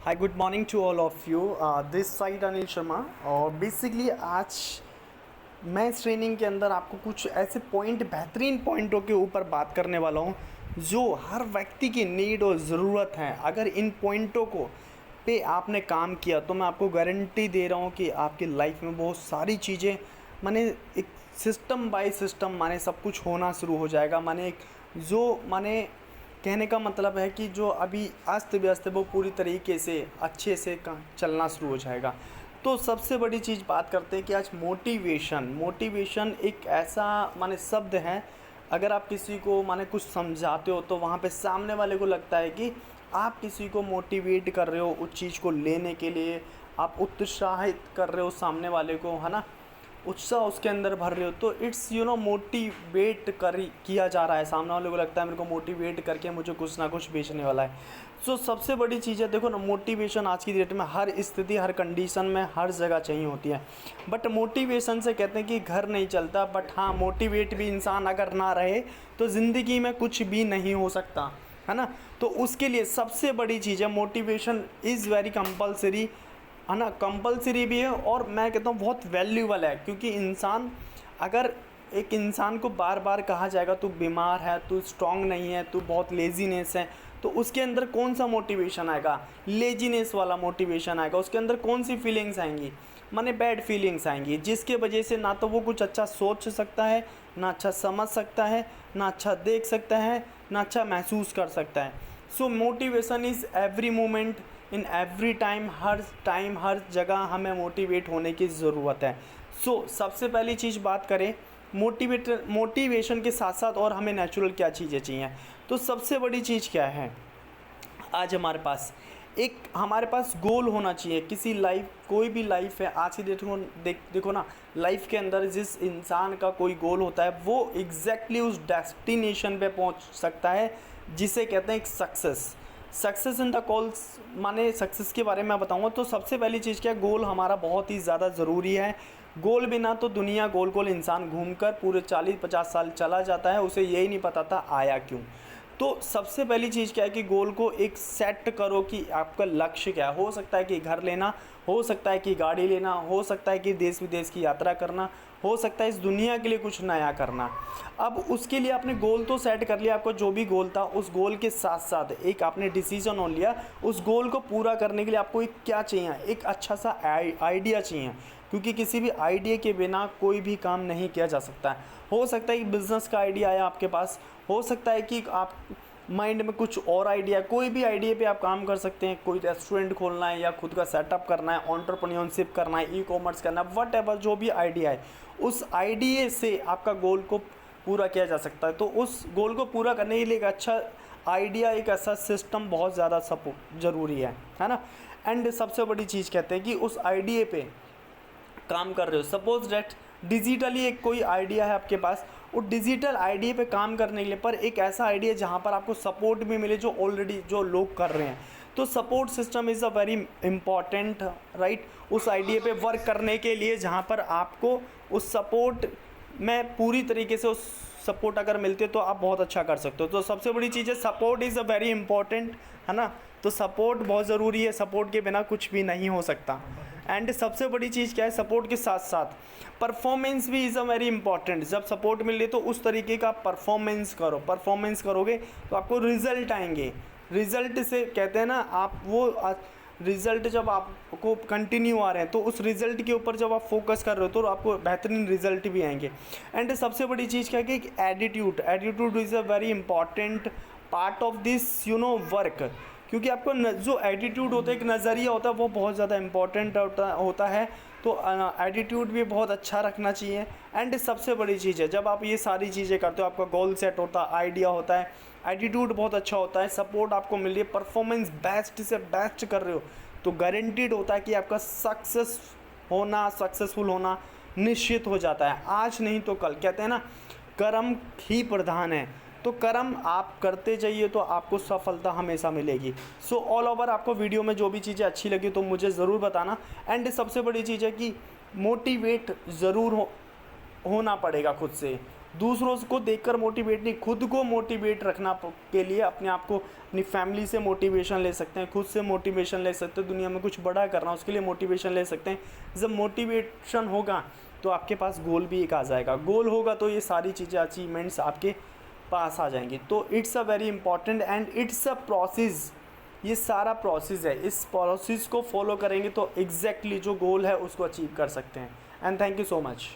Hi good morning to all of you. This side Anil Sharma. और basically आज मैं इस ट्रेनिंग के अंदर आपको कुछ ऐसे बेहतरीन पॉइंटों के ऊपर बात करने वाला हूँ जो हर व्यक्ति की नीड और ज़रूरत है। अगर इन पॉइंटों को पे आपने काम किया तो मैं आपको गारंटी दे रहा हूँ कि आपकी लाइफ में बहुत सारी चीज़ें माने एक सिस्टम बाय सिस्टम माने सब कुछ होना शुरू हो जाएगा। माने एक जो माने कहने का मतलब है कि जो अभी अस्त व्यस्त है वो पूरी तरीके से अच्छे से चलना शुरू हो जाएगा। तो सबसे बड़ी चीज़ बात करते हैं कि आज मोटिवेशन एक ऐसा माने शब्द है। अगर आप किसी को माने कुछ समझाते हो तो वहाँ पे सामने वाले को लगता है कि आप किसी को मोटिवेट कर रहे हो उस चीज़ को लेने के लिए, आप उत्साहित कर रहे हो सामने वाले को, है ना, उत्साह उसके अंदर भर रहे हो। तो इट्स मोटिवेट किया जा रहा है। सामने वाले को लगता है मेरे को मोटिवेट करके मुझे कुछ ना कुछ बेचने वाला है। सो सबसे बड़ी चीज़ है, देखो ना, मोटिवेशन आज की डेट में हर स्थिति हर कंडीशन में हर जगह चाहिए होती है। बट मोटिवेशन से कहते हैं कि घर नहीं चलता। बट हाँ, मोटिवेट भी इंसान अगर ना रहे तो ज़िंदगी में कुछ भी नहीं हो सकता, है ना। तो उसके लिए सबसे बड़ी चीज़ है मोटिवेशन इज़ वेरी कंपलसरी, है ना। कंपलसरी भी है और मैं कहता हूँ बहुत वैल्यूबल है। क्योंकि इंसान अगर एक इंसान को बार बार कहा जाएगा तू बीमार है, तू स्ट्रांग नहीं है, तू बहुत लेजीनेस है, तो उसके अंदर कौन सा मोटिवेशन आएगा? लेजीनेस वाला मोटिवेशन आएगा। उसके अंदर कौन सी फीलिंग्स आएंगी? माने बैड फीलिंग्स आएंगी, जिसके वजह से ना तो वो कुछ अच्छा सोच सकता है, ना अच्छा समझ सकता है, ना अच्छा देख सकता है, ना अच्छा महसूस कर सकता है। So motivation is every moment in every time हर जगह हमें मोटिवेट होने की ज़रूरत है। सो सबसे पहली चीज़ बात करें मोटिवेशन के साथ साथ और हमें नेचुरल क्या चीज़ें चाहिए। तो सबसे बड़ी चीज़ क्या है, आज हमारे पास गोल होना चाहिए। किसी लाइफ कोई भी लाइफ है आज की देखो ना, लाइफ के अंदर जिस इंसान का कोई गोल होता है वो एग्जैक्टली उस डेस्टिनेशन पे पहुंच सकता है जिसे कहते हैं एक सक्सेस इन द कॉल्स। माने सक्सेस के बारे में बताऊंगा तो सबसे पहली चीज़ क्या है, गोल हमारा बहुत ही ज़्यादा ज़रूरी है। गोल बिना तो दुनिया गोल गोल इंसान घूमकर पूरे 40-50 साल चला जाता है, उसे यही नहीं पता था आया क्यों। तो सबसे पहली चीज़ क्या है कि गोल को एक सेट करो कि आपका लक्ष्य क्या है। हो सकता है कि घर लेना, हो सकता है कि गाड़ी लेना, हो सकता है कि देश विदेश की यात्रा करना, हो सकता है इस दुनिया के लिए कुछ नया करना। अब उसके लिए आपने गोल तो सेट कर लिया, आपको जो भी गोल था उस गोल के साथ साथ एक आपने डिसीजन हो लिया। उस गोल को पूरा करने के लिए आपको एक क्या चाहिए, एक अच्छा सा आइडिया चाहिए। क्योंकि किसी भी आइडिया के बिना कोई भी काम नहीं किया जा सकता है। हो सकता है कि बिज़नेस का आइडिया आया आपके पास, हो सकता है कि आप माइंड में कुछ और आइडिया, कोई भी आइडिया पे आप काम कर सकते हैं। कोई रेस्टोरेंट खोलना है या खुद का सेटअप करना है, एंटरप्रेन्योरशिप करना है, ई कॉमर्स करना है, वट एवर जो भी आइडिया है, उस आइडिया से आपका गोल को पूरा किया जा सकता है। तो उस गोल को पूरा करने के लिए एक अच्छा आइडिया, एक ऐसा सिस्टम बहुत ज़्यादा सपोर्ट ज़रूरी है ना। एंड सबसे बड़ी चीज़ कहते हैं कि उस आइडिया पे काम कर रहे हो। सपोज डेट डिजिटली एक कोई आइडिया है आपके पास, वो डिजिटल आइडिया पे काम करने के लिए पर एक ऐसा आइडिया जहाँ पर आपको सपोर्ट भी मिले जो ऑलरेडी जो लोग कर रहे हैं। तो support system is a very important, right, उस आइडिया पे वर्क करने के लिए जहाँ पर आपको उस सपोर्ट में पूरी तरीके से उस सपोर्ट अगर मिलते तो आप बहुत अच्छा कर सकते हो। तो सबसे बड़ी चीज़ है support is a very important, है ना। तो सपोर्ट बहुत ज़रूरी है, सपोर्ट के बिना कुछ भी नहीं हो सकता। एंड सबसे बड़ी चीज़ क्या है, सपोर्ट के साथ साथ परफॉर्मेंस भी इज़ अ वेरी इंपॉर्टेंट। जब सपोर्ट मिल रही तो उस तरीके का परफॉर्मेंस करो, परफॉर्मेंस करोगे तो आपको रिजल्ट आएंगे। रिजल्ट से कहते हैं ना, आप वो रिज़ल्ट जब आपको कंटिन्यू आ रहे हैं तो उस रिज़ल्ट के ऊपर जब आप फोकस कर रहे हो तो आपको बेहतरीन रिज़ल्ट भी आएंगे। एंड सबसे बड़ी चीज़ क्या है कि attitude is a very important part of this work. क्योंकि आपको जो एटीट्यूड होता है, एक नज़रिया होता है, वो बहुत ज़्यादा इंपॉर्टेंट होता है। तो एटीट्यूड भी बहुत अच्छा रखना चाहिए। एंड सबसे बड़ी चीज़ है, जब आप ये सारी चीज़ें करते हो, आपका गोल सेट होता है, आइडिया होता है, एटीट्यूड बहुत अच्छा होता है, सपोर्ट आपको मिल रही है, परफॉर्मेंस बेस्ट से बेस्ट कर रहे हो, तो गारंटीड होता है कि आपका सक्सेसफुल होना निश्चित हो जाता है। आज नहीं तो कल, कहते हैं ना, कर्म ही प्रधान है। तो कर्म आप करते जाइए तो आपको सफलता हमेशा मिलेगी। सो ऑल ओवर आपको वीडियो में जो भी चीज़ें अच्छी लगी तो मुझे ज़रूर बताना। एंड सबसे बड़ी चीज़ है कि मोटिवेट ज़रूर होना पड़ेगा खुद से। दूसरों को देखकर मोटिवेट नहीं, खुद को मोटिवेट रखना के लिए अपने आप को, अपनी फैमिली से मोटिवेशन ले सकते हैं, खुद से मोटिवेशन ले सकते हैं, दुनिया में कुछ बड़ा करना उसके लिए मोटिवेशन ले सकते हैं। जब मोटिवेशन होगा तो आपके पास गोल भी एक आ जाएगा, गोल होगा तो ये सारी चीज़ें, अचीवमेंट्स आपके पास आ जाएंगी। तो it's a very important and it's a process, ये सारा प्रोसेस है, इस प्रोसेस को फॉलो करेंगे तो एग्जैक्टली जो गोल है उसको अचीव कर सकते हैं। And thank you so much.